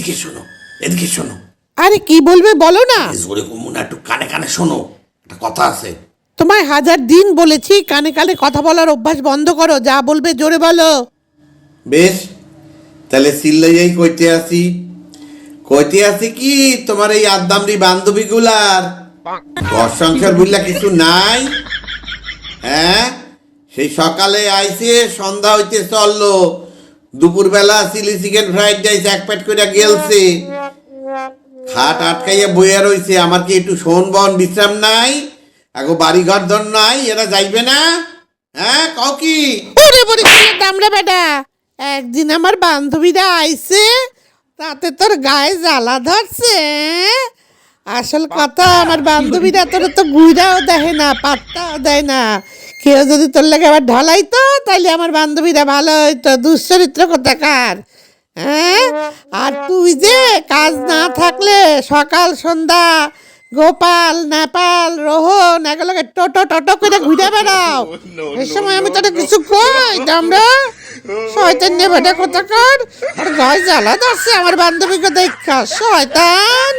এদিকে শোনো, এদিকে শোনো। আরে কি বলবে বলো না। জোরে কমু না, একটু কানে কানে শোনো, একটা কথা আছে। তোমায় 1000 দিন বলেছি কানে কানে কথা বলার অভ্যাস বন্ধ করো, যা বলবে জোরে বলো। বেশ, তাহলে সিল্লাইয়াই কইতে আসি কি তোমার এই আদ্দামরি বান্ধবীগুলার ঘর সংসার বুঝলা কিছু নাই। হ্যাঁ, সেই সকালে আইছে, সন্ধ্যা হইতে চললো, দুপুরবেলা চিলি চিকেন ফ্রাইড রাইস এক প্যাট করে গেলছে, খাট আটকাইয়া বইয়া রইছে। আমার কি একটু শোন বন বিশ্রাম নাই? আগো বাড়ি ঘর ধর নাই, এরা যাইবে না? হ্যাঁ, কও কি? ওরে বড়ি দামড়া বেটা, একদিন আমার বান্ধবীরা আইছে, তাতে তোর গায়ে জ্বালা ধরছে। আসল কথা, আমার বান্ধবীরা তোর তো গুইরাও দেয় না, পাত্তাও দেয় না। কেউ যদি তোর লাগে আবার ঢালাইতো তাইলে আমার বান্ধবীরা ভালো হইতো। দুশ্চরিত্র কোথাকার। হ্যাঁ, আর তুই যে কাজ না থাকলে সকাল সন্ধ্যা গোপাল নেপাল রোহন এগুলোকে টোটো টোটো করে ঘুরে বেড়াও। এই সময় আমি তোটা কিছু কই দামরা? শয়তান নেবেটা কোথাকার। আর গায়ে জ্বালা ধরছে আমার বান্ধবীকে দেখা, শয়তান।